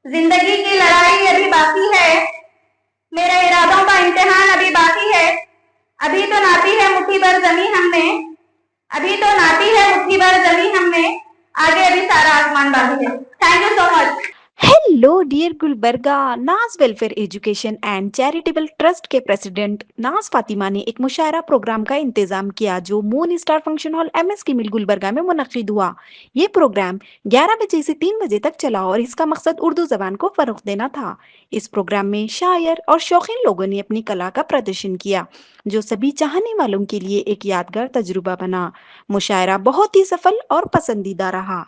जिंदगी की लड़ाई अभी बाकी है, मेरे इरादों का इम्तिहान अभी बाकी है। अभी तो नापी है मुट्ठी भर जमीन हमने, अभी तो नापी है मुट्ठी भर जमीन हमने, आगे अभी सारा आसमान बाकी है। Thank you so much. Hello dear Gulbarga. Naaz welfare education and charitable trust के प्रेसिडेंट नाज फातिमा ने एक मुशायरा प्रोग्राम का इंतजाम किया जो moon star function hall MS की मिल गुलबर्गा में मुनक्किद हुआ। ये प्रोग्राम 11 बजे से 3 बजे तक चला और इसका मकसद उर्दू जबान को फरोग देना था। इस प्रोग्राम में शायर और शौकीन लोगों ने अपनी कला का प्रदर्शन किया जो सभी चाहने वालों के लिए एक यादगार तजुर्बा बना। मुशायरा बहुत ही सफल और पसंदीदा रहा।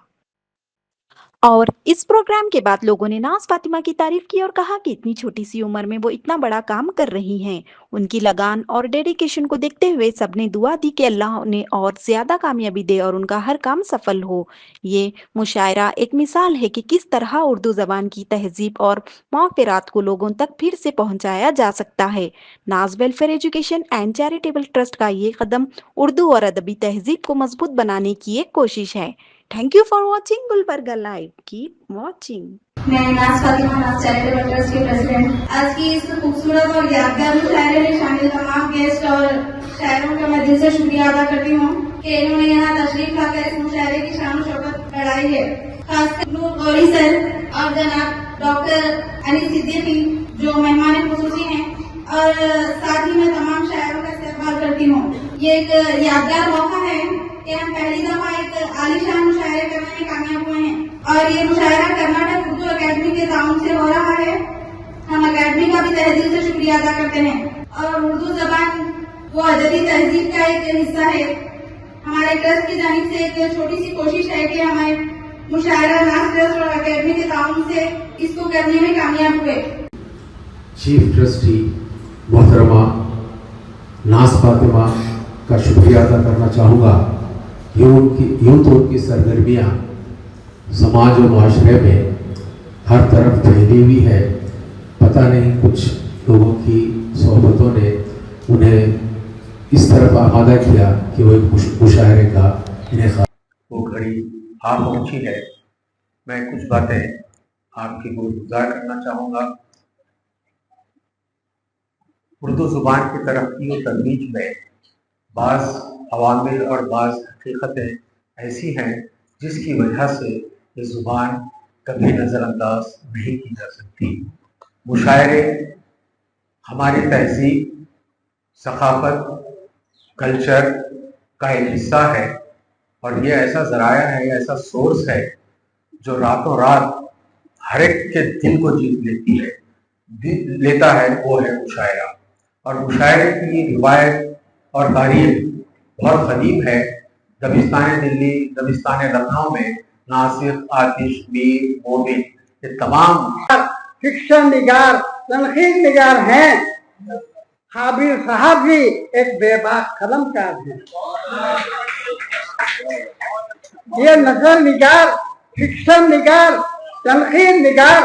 और इस प्रोग्राम के बाद लोगों ने नाज फातिमा की तारीफ की और कहा कि इतनी छोटी सी उम्र में वो इतना बड़ा काम कर रही हैं। उनकी लगान और डेडिकेशन को देखते हुए सबने दुआ दी कि अल्लाह उन्हें और ज्यादा कामयाबी दे और उनका हर काम सफल हो। ये मुशायरा एक मिसाल है कि किस तरह उर्दू जबान की तहजीब और माफिरात को लोगों तक फिर से पहुंचाया जा सकता है। नाज welfare education and charitable trust का ये कदम उर्दू और अदबी तहजीब को मजबूत बनाने की एक कोशिश है। Thank you for watching Gulbarga Live. Keep watching. मैं नाज फातिमा, नाज चैरिटेबल ट्रस्ट के प्रेसिडेंट। आज की इस खूबसूरत और यादगार मुशायरे में शामिल तमाम गेस्ट और शायरों का मैं दिल से शुक्रिया अदा करती हूँ कि इन्होंने यहाँ तशरीफ लाकर इस मुशायरे की शान शौकत बढ़ाई है। खासकर नूर गौरी सर और जनाब डॉक्टर अनिल सिद्दीकी जो मेहमान खुसूसी हैं, और साथ ही मैं तमाम शायरों का इस्तेमाल करती हूँ। ये एक यादगार मौका है कि हम पहली दफा एक आलीशान मुशायरे करने में कामयाब हुए हैं, और ये मुशायरा कर्नाटक उर्दू अकेडमी के ताउन से हो रहा है। हम अकेडमी का भी तहे दिल से शुक्रिया अदा करते हैं। और उर्दू जबान वो अदबी तहजीब का एक हिस्सा है। हमारे ट्रस्ट की जानिब से एक छोटी सी कोशिश है कि हमारे मुशायरा नाज ट्रस्ट और अकेडमी के ताउन से इसको करने में कामयाब हुए। चीफ ट्रस्टी मोहतरमा नाज फातिमा का शुक्रिया अदा करना चाहूँगा। यूं तो उनकी सरगर्मियाँ समाज और माशरे में हर तरफ फैली हुई है। पता नहीं कुछ लोगों की सोहबतों ने उन्हें इस तरफ आमादा किया कि वो एक मुशायरे का इनेका। वो घड़ी आ पहुँची है। मैं कुछ बातें आपकी गुज़ार करना चाहूँगा। उर्दू ज़ुबान की तरक्की और तरोीज में बाज़ अवामिल और बाज़ हकीकतें ऐसी हैं जिसकी वजह से ये ज़ुबान कभी नज़रअंदाज नहीं की जा सकती। मुशायरे हमारी तहज़ीब, सकाफ़त, कल्चर का एक हिस्सा है और ये ऐसा ज़राया है, ऐसा सोर्स है जो रातों रात हर एक के दिल को जीत लेता है। वो है मुशायरा। और मुशायरे की रिवायत और तारीख बहुत कदीम है। दबिस्तान दिल्ली, दबिस्तान लखनऊ में नासिर, आतिश, मीर, मोमिन ये तमाम फिक्शन निगार, तनकीद निगार हैं। हाबिर साहब भी एक बेबाक कलमकार हैं। ये नजर निगार, फिक्शन निगार, तनकीद निगार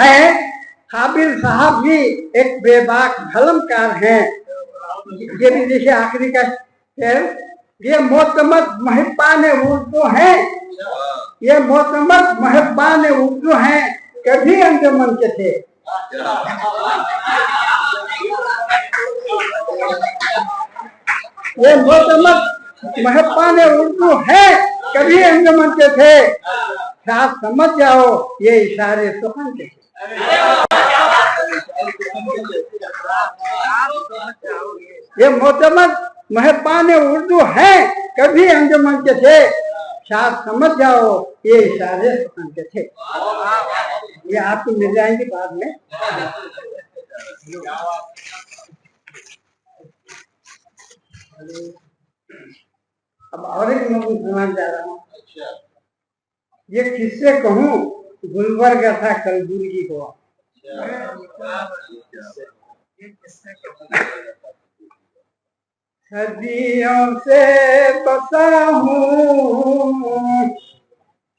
है। हाबिर साहब भी एक बेबाक कलमकार हैं। ये भी देखिए आखिरी का शेर, ये मोतमद महब्बान उर्दू हैं, ये मोतमद महब्बान उर्दू हैं, कभी अंजुमन के थे। ये मोतमद महब्बान उर्दू हैं, कभी अंजुमन के थे। साथ समझ जाओ ये इशारे सुखन के थे। ये मोतमद महब्बान उर्दू हैं, कभी अंजुमन के थे। साथ समझ जाओ ये इशारे सुखन के थे। ये आपको मिल जाएंगे बाद में। अब और एक मौजूद सुनाने जा रहा हूँ। ये किससे कहूँ, गुलबर्गा था कलबुर्गी हुआ। सदियों से बसा हूँ,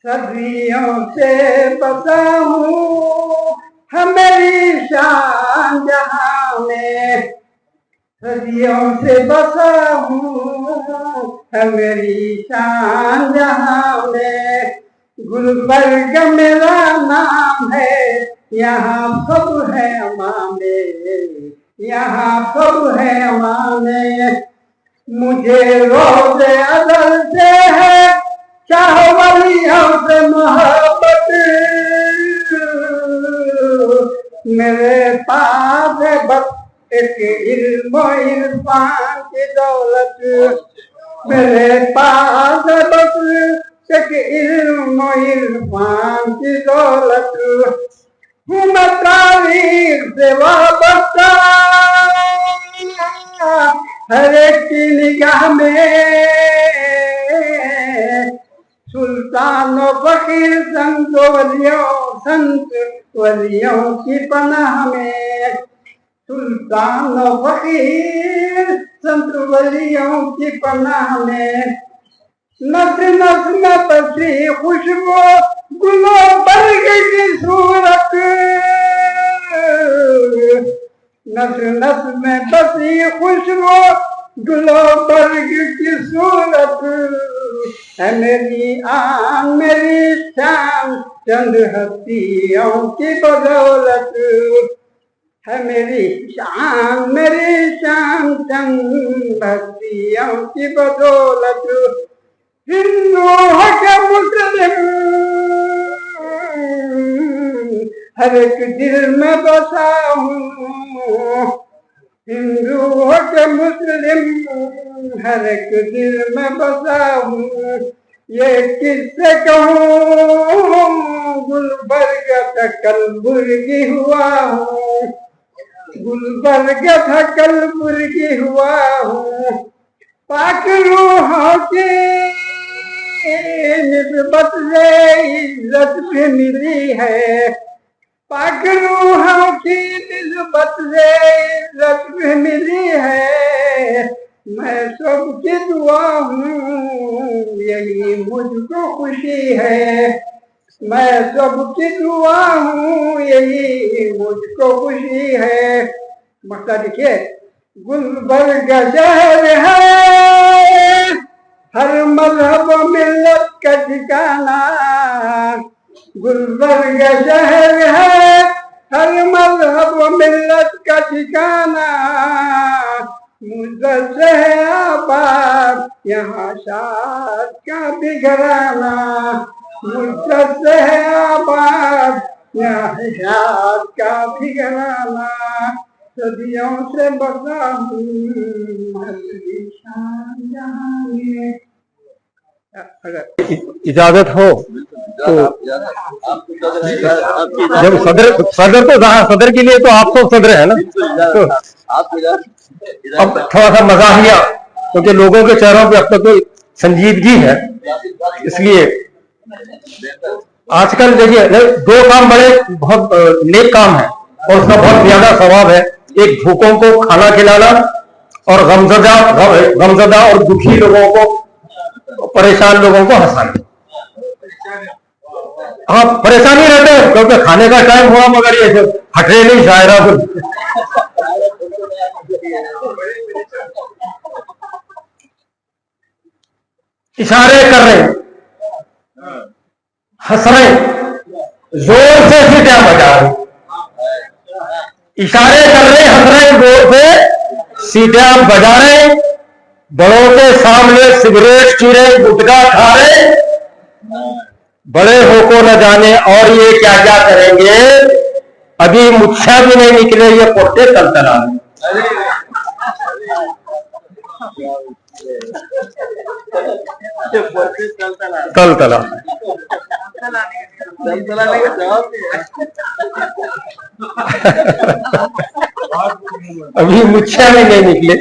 सदियों से बसा हूँ, हमारी शान जहाँ में। सदियों से बसा हूँ, हमारी शान जहाँ में। गुलबर्ग मेरा नाम है, यहाँ सब है माने, यहाँ सब है माने। मुझे रोज़े अज़ल से है चाह वलियों से मोहब्बत, मेरे पास है बस एक इल्म इरफान की दौलत, मेरे पास है बस एक इल्म इरफान की दौलत। हूँ मैं तारीख से वाबस्ता हर एक की निगाह में, सुल्तान व फकीर संत वलियों की पनाह में, सुल्तान व फकीर संत वलियों की पनाह में। नस नस में बसी खुशबू गुलो बर्ग की सूरत, नस नस में बसी खुशबू गुलो बर्ग की सूरत। है मेरी आन मेरी शान चंद हस्तियों की बदौलत, है मेरी शान चंद हस्तियों की बदौलत। हिंदू हो के मुस्लिम हर एक दिल में बसा हूँ, हिंदू हो के मुस्लिम हर एक दिल में बसा हूँ। ये किससे कहूँ गुलबर्ग था कलबुर्गी हुआ हूँ, गुलबर्ग था कलबुर्गी हुआ हूँ। पाक रूहों की निस्बत से इज्जत भी मिली है, पाक रूहों की निस्बत से इज्जत भी मिली है। मैं सबकी दुआ हूँ यही मुझको खुशी है, मैं सबकी दुआ हूँ यही मुझको खुशी है। मसला देखिए, गुलबर्ग शहर है हर मजहब मिल्लत का ठिकाना, गुलबर्ग शहर है हर मजहब मिल्लत का ठिकाना। मुद्दत है आबाद यहाँ शाद का भी घराना, मुद्दत है आबाद यहाँ शाद का भी घराना। सदियों से बसा हूँ इजाजत हो तो जब सदर तो सदर के लिए तो आप तो सदर है ना, तो अब थोड़ा सा मजाहिया, क्योंकि लोगों के चेहरों पे अब तक तो संजीदगी है, इसलिए आजकल देखिए दो काम बड़े बहुत नेक काम है और उसका बहुत ज्यादा स्वभाव है। एक भूखों को खाना खिलाना और गमजदा और दुखी लोगों को, परेशान लोगों को हंसाना। हाँ, परेशानी रहते हैं क्योंकि खाने का टाइम हुआ मगर ये हटे नहीं शायरा को। इशारे कर रहे, हंस रहे, जोर से सीटियां बजा रहे, इशारे कर रहे, हंस रहे, जोर से सीटियां बजा रहे, बड़ों के सामने सिगरेट पी रहे, गुटखा खा रहे, बड़े हो को न जाने और ये क्या क्या करेंगे, अभी मुच्छा भी नहीं निकले ये पोटे तलतला तलतला अभी मुच्छा भी नहीं निकले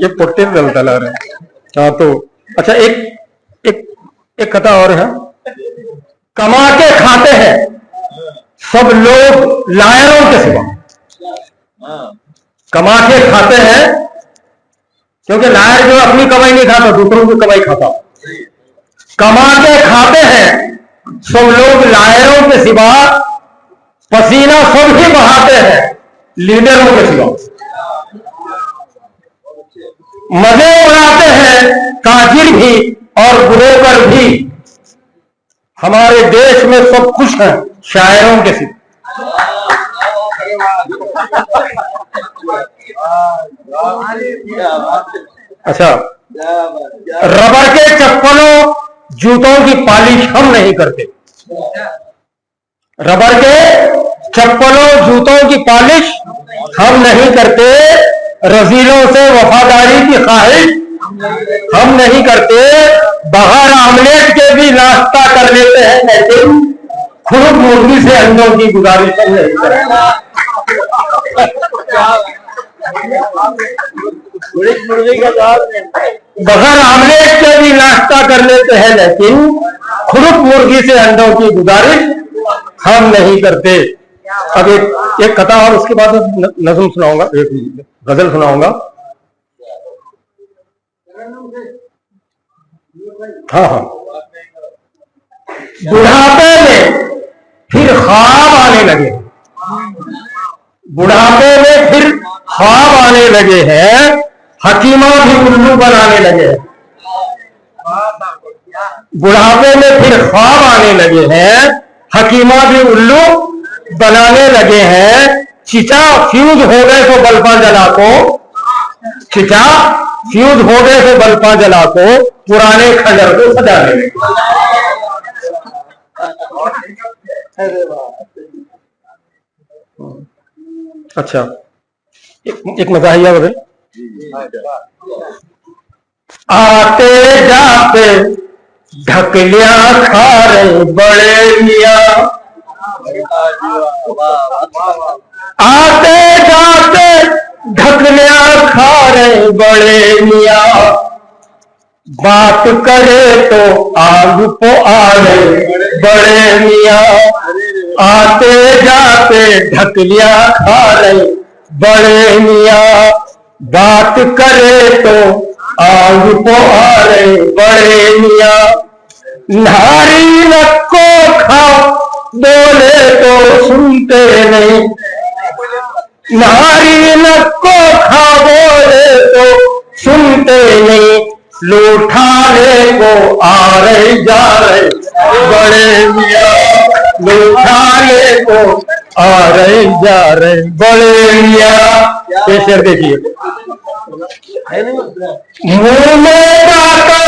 ये पोटे तलतला रहे। हाँ, तो अच्छा एक कथा और है। कमा के खाते हैं सब लोग लायरों के सिवा, कमा के खाते हैं क्योंकि लायर जो अपनी कमाई नहीं खाता दूसरों की कमाई खाता। कमा के खाते हैं सब लोग लायरों के सिवा, पसीना सब ही बहाते हैं लीडरों के सिवा। मजे उड़ाते हैं ताजिर भी और ब्रोकर भी, हमारे देश में सब खुश हैं शायरों के सिवा। अच्छा, रबर के चप्पलों जूतों की पॉलिश हम नहीं करते। रबर के चप्पलों जूतों की पॉलिश हम नहीं करते। रजीलों से वफादारी की ख्वाहिश हम नहीं करते। बगैर आमलेट के भी नाश्ता कर लेते हैं, लेकिन खुद मुर्गी से अंडों की गुजारिश हम नहीं करते। बगैर आमलेट के भी नाश्ता कर लेते हैं, लेकिन खुद मुर्गी से अंडों की गुजारिश हम नहीं करते। अब एक कथा और उसके बाद नज़्म सुनाऊंगा, एक गजल सुनाऊंगा। हाँ हाँ। बुढ़ापे में फिर ख्वाब आने लगे, बुढ़ापे में फिर ख्वाब आने लगे हैं, हकीमा भी उल्लू बनाने लगे हैं। बुढ़ापे में फिर ख्वाब आने लगे हैं, हकीमा भी उल्लू बनाने लगे हैं। चिचा फ्यूज हो गए तो बल्बा जला को, चिचा फ्यूज हो गए तो बल्बा जला को, पुराने खंडर को सजाने लगे। अच्छा, एक मजाहिया बदल। आते जाते ढकलियां खा रहे बड़े मियां, आते जाते ढकलियां खा रहे बड़े मियां, बात करे तो आग को आड़े बड़े मियां, आते जाते ढकलियां खा रहे बड़े मियां, बात करे तो आग को आड़े बड़े मियां, नारी नक्को खाओ बोले तो सुनते नहीं, नारी नक्को खाओ बोले तो सुनते नहीं, लूटाने को आ रहे जा रहे बड़े मियां, लूटाने को आ रहे जा रहे बड़े मियां। ये शेर देखिए। मुंह में डाका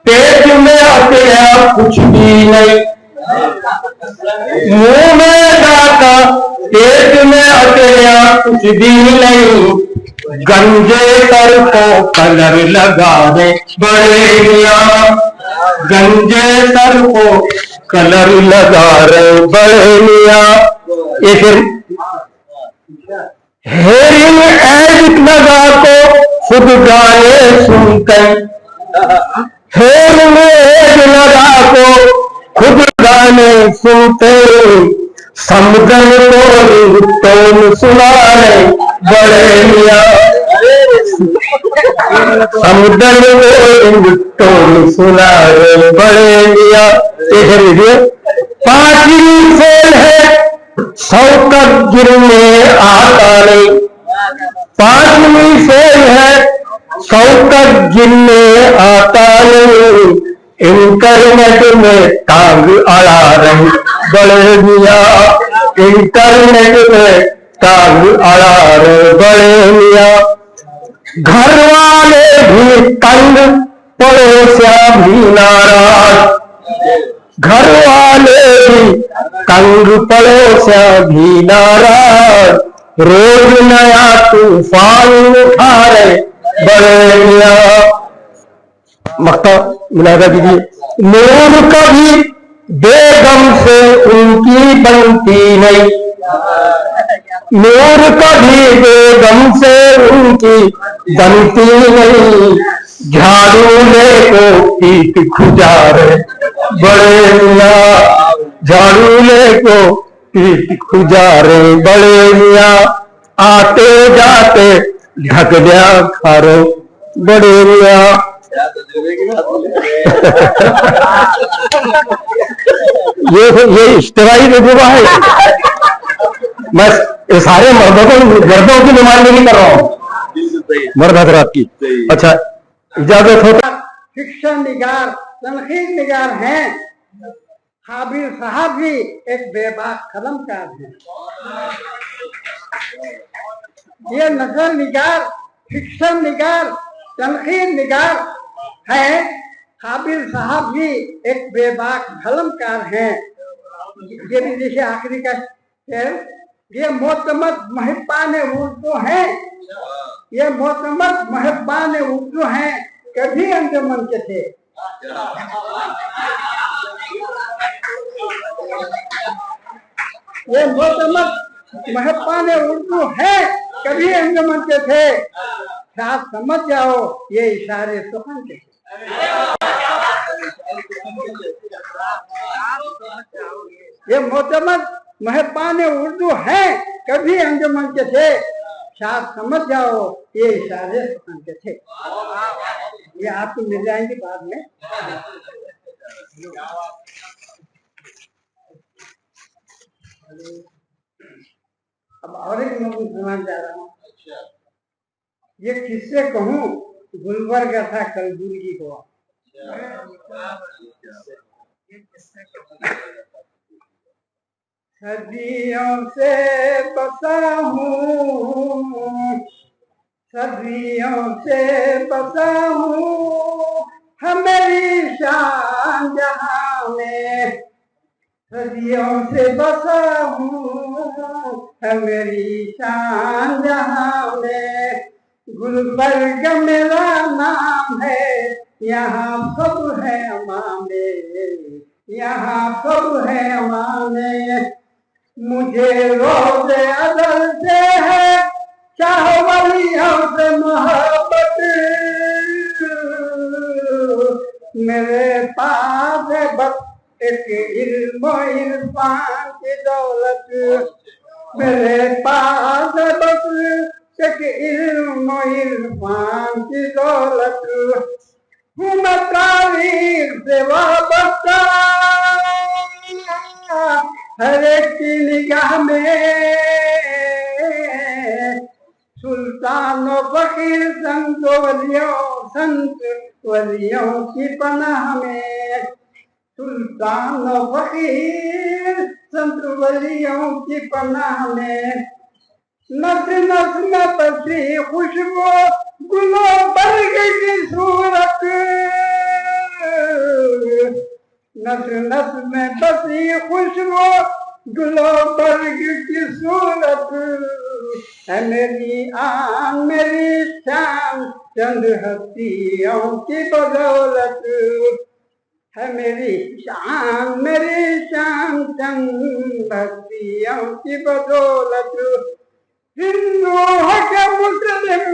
पेट में अकेला कुछ भी नहीं, मुंह में डाका पेट में अकेला कुछ भी नहीं, गंजे सर को कलर लगा दे बड़े मियां, गंजे सर को कलर लगा रहे बड़े मियां। ये फिर हेरिंग एड लगा को खुद गाने सुनकर, हेरिंग एड लगा को खुद गाने सुनते, समुद्र को टोन सुनाने बड़े मियां, समुद्र को टोन सुनाने बड़े मियां। पांचवी फेल है सौ तक गिरने आता नहीं, पांचवी फेल है सौ तक गिरने आता नहीं, इंटरनेट में टांग अड़ा रहे बड़े मियां, इंटरनेट में टांग अड़ा रहे बड़े मियां, घर वाले भी तंग पड़ोसिया भी नाराज, घर वाले भी तंग पड़ोसिया भी नाराज, रोज नया तूफान उठा रहे बड़े मियां। मक्ता मिलादा कीजिए। नूर कभी बेगम से उनकी बनती नहीं, नूर कभी बेगम से उनकी बनती नहीं, झाड़ू ले को पीठ खुजारे बड़े मियां, झाड़ू ले को पीठ खुजारे बड़े मियां, आते जाते ढकलियां खारो बड़े मियां। ये इश्तराई तजुर्बा है। मैं ये सारे मर्दों की नुमाइंदगी कर रहा हूँ, मर्द हजरात की। अच्छा, इजाजत हो। शिक्षण निगार तनखीद निगार हैं, हाबिल साहब भी एक बेबाक कलमकार हैं। ये नजर निगार, फिक्शन निगार, तनकीद निगार है। काबिल साहब भी एक बेबाक कलमकार हैं। ये भी देखिए आखिरी का शेर, ये मोतमद महबान उर्दू हैं, ये मोतमद महबान उर्दू हैं, कभी अंजुमन के थे। ये मोतमद महबान उर्दू हैं, कभी अंजुमन के थे। साथ समझ जाओ ये इशारे सुखन के। ये मोतमद महबान उर्दू हैं, कभी अंजुमन के थे। साथ समझ जाओ ये इशारे सुखन के थे। ये आपको मिल जाएंगे बाद में। अब और एक मैं सुनाने जा रहा हूँ। ये किससे कहूँ, गुलबर्ग था कलबुर्गी हुआ। सदियों से बसा हूँ, सदियों से बसा हूँ, हमारी शान जहाँ में। सदियों से बसा हूँ, हमारी शान जहाँ में। गुलबर्ग मेरा नाम है, यहाँ सब है अमाने, यहाँ सब है अमाने। मुझे रोज़े अदल से है चाहवलियों से मोहब्बत, मेरे पास है बस एक इल्म इरफान की दौलत। मेरे पास है बस एक इल्म इरफान की दौलत। हूँ मैं तारीख से वाबस्ता, हर एक की निगाह में। सुल्तान व फकीर संत वलियों की पनाह में। सुल्तान व फकीर संत वलियों की पनाह में। नस नस में बसी खुशबू गुलो बर्ग की सूरत। नस नस में बसी खुशबू गुलो बर्ग की सूरत। है मेरी आन मेरी शान चंद हस्तियों की बदौलत। है मेरी शान चंद हस्तियों की बदौलत। हिंदू है क्या मुस्लिम,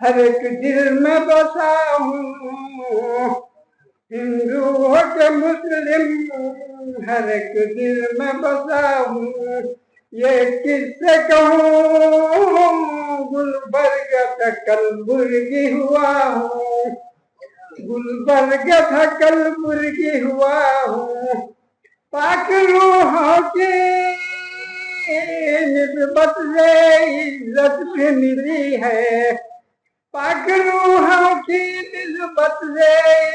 हर एक दिल में बसा हूँ। हिंदू हो के मुस्लिम, हर एक दिल में बसा हूँ। ये किससे कहूँ, गुलबर्ग था कलबुर्गी हुआ हूँ। गुलबर्ग था कलबुर्गी हुआ हूँ। पाक रूहों की निस्बत से इज्जत भी मिली है। पाक रूहों की निस्बत से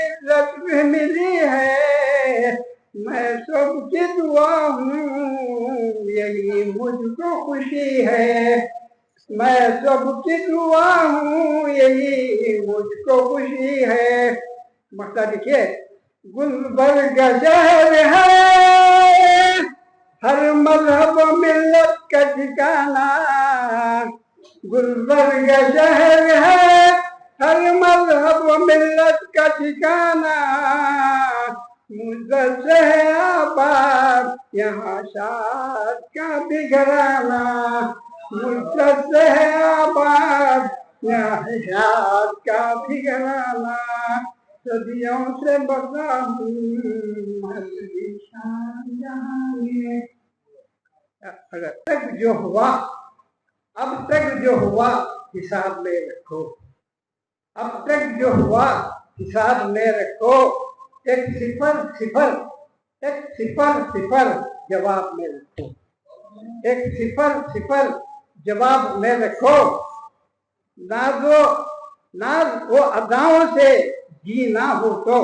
इज्जत भी मिली है। मैं सबकी दुआ हूँ, यही मुझको खुशी है। मैं सबकी दुआ हूँ, यही मुझको खुशी है। मक्का देखिए, गुलबर्ग शहर है, हर मजहब मिल्लत का ठिकाना। गुलबर्ग शहर है, हर मजहब मिल्लत का ठिकाना। मुद्दत से है आबाद यहाँ शाद का भी घराना। मुद्दत से है आबाद यहाँ शाद का भी घराना। सदियों से बसा हूँ, हमारी शान जहाँ में। अगर तक जो हुआ, अब तक जो हुआ हिसाब में रखो। अब तक जो हुआ हिसाब में रखो। एक सिफर सिफर, एक सिफर सिफर जवाब में रखो। एक सिफर सिफर जवाब में रखो। नाज वो अदाओं से जी ना हो तो,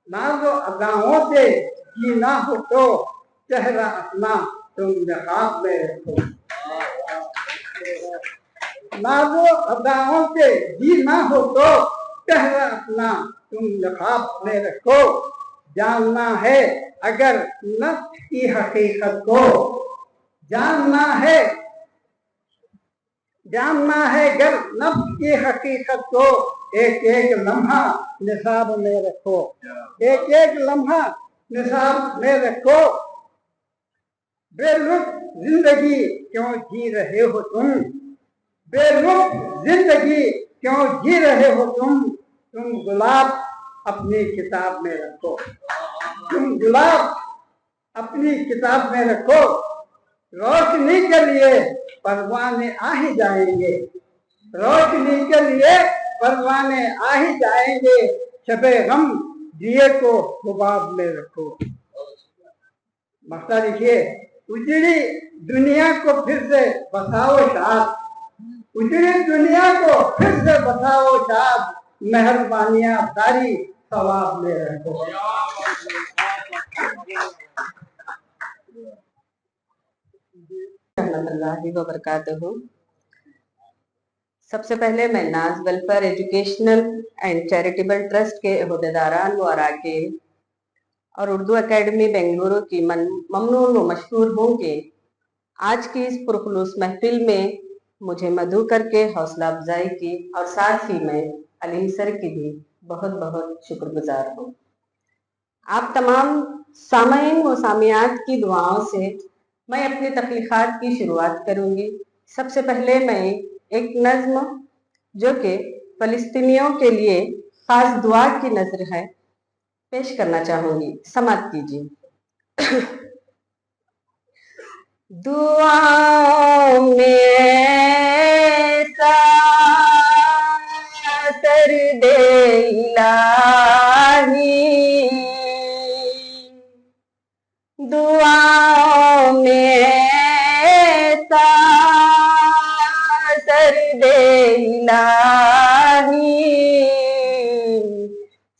नाज वो अदाओं से जी ना हो तो, चेहरा अपना तुम नकाब में रखो। नाज़ो अदाओं के जी ना हो तो चेहरा अपना तुम नकाब में रखो। जानना है अगर नफ्स की हकीकत को, जानना है अगर नफ्स की हकीकत को, एक एक लम्हा निसाब में रखो। एक एक लम्हा निसाब में रखो। बेलुत्फ जिंदगी क्यों जी रहे हो तुम, बेलुत्फ जिंदगी क्यों जी रहे हो तुम गुलाब अपनी किताब में रखो। तुम गुलाब अपनी किताब में रखो। रोशनी के लिए परवाने आ ही जाएंगे, रोशनी के लिए परवाने आ ही जाएंगे। शबे गम दिए को हुबाब में रखो। मसला लिखिए, उजड़ी दुनिया को फिर से बसाओ शाद, उजड़ी दुनिया को फिर से बसाओ शाद। मेहरबानियां सारी सवाब में रखो। रहमतुल्लाहि व बरकातहू। सबसे पहले मैं नाज welfare educational and charitable trust के अहदेदारान व अराकीन और उर्दू एकेडमी बेंगलुरु की ममनून व मशहूर हूँ कि आज की इस पुरखुलूस महफिल में मुझे मधु करके हौसला अफजाई की और साथ ही मैं अलीम सर की भी बहुत बहुत शुक्रगुजार हूँ। आप तमाम सामईन व सामियात की दुआओं से मैं अपनी तख्लीक़ात की शुरुआत करूंगी। सबसे पहले मैं एक नज़्म जो कि फ़लस्तीनियों के लिए ख़ास दुआ की नज़र है पेश करना चाहूंगी। समात कीजिए। दुआओं में सर दे इलाही, दुआओं में सर दे इलाही।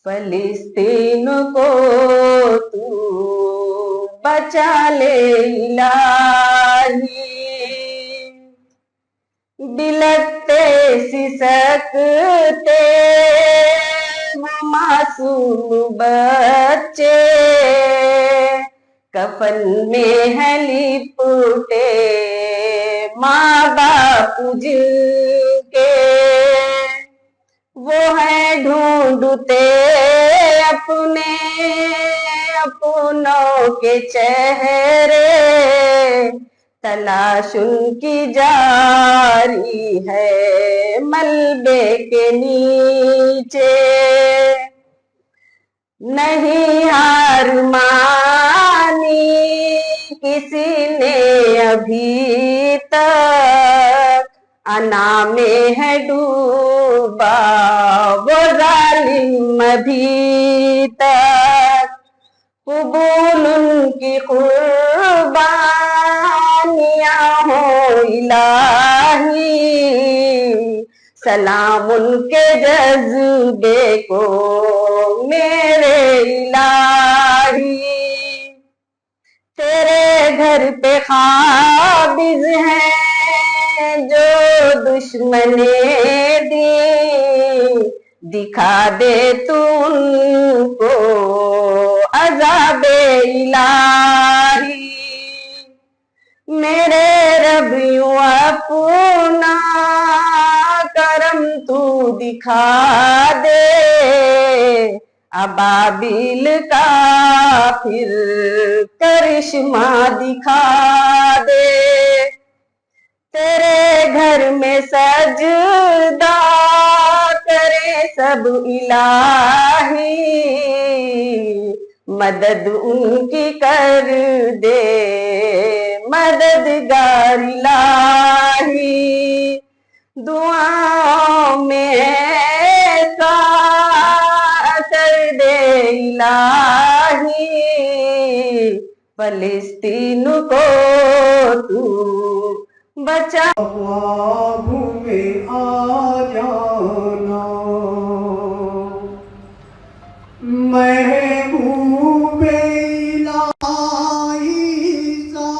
फ़लस्तीन को तू बचा ले इलाही। बिलखते सिसकते वो मासूम बच्चे, कफन में है लिपटे माँ बाप जिनके। वो है ढूंढते अपनों के चेहरे, तलाश उनकी जारी है मलबे के नीचे। नहीं हार मानी किसी ने अभी तक, अना में है डूबा वो जालिम अभी तक। कबूल उनकी कुर्बानियां हो इलाही, सलाम उनके जज्बे को मेरे इलाही। तेरे घर पे काबिज हैं जो दुश्मने दी, दिखा दे तू उनको अज़ाबे इलाही। मेरे रब यूं अपना करम तू दिखा दे, अबाबिल का फिर करिश्मा दिखा दे। तेरे घर में सजदा करे सब इलाही, मदद उनकी कर दे मददगार इलाही। दुआओं में ऐसा कर दे इलाही, फ़लस्तीन को तू बचा। ख्वाब में आ जाना महबूबे इलाही सा।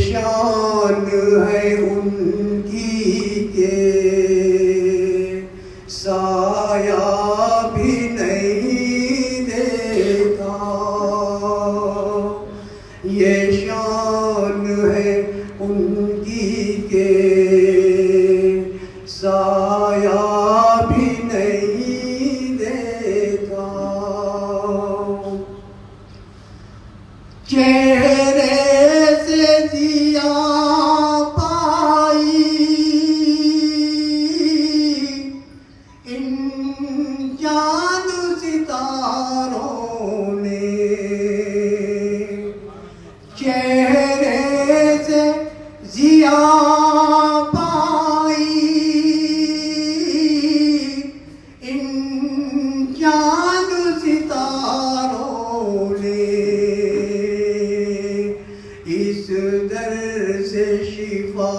शान है उनकी के साया भी नहीं देता, ये शान है उनकी के साया भी नहीं देता। चेहरे से दिया पाई इन चांद सितारों ने, चेहरे से जिया पाई इन चांद सितारों ने, इस दर से शिफा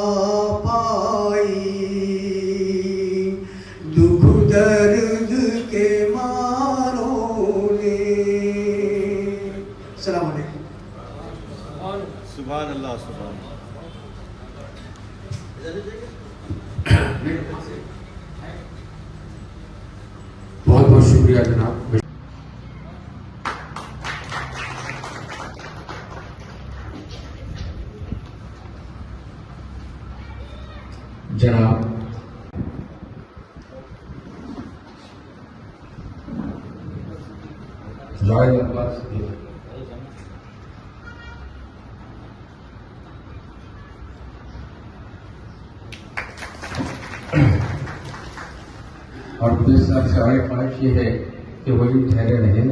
पाई दुख दर्द के मारों ने। अस्सलाम वालेकुम। सुभान अल्लाह, सुभान। बहुत बहुत शुक्रिया जनाब। जनाब जायद अब्बास और दूसरा सारे ख्वाहिश ये है कि वही ठहरे रहें।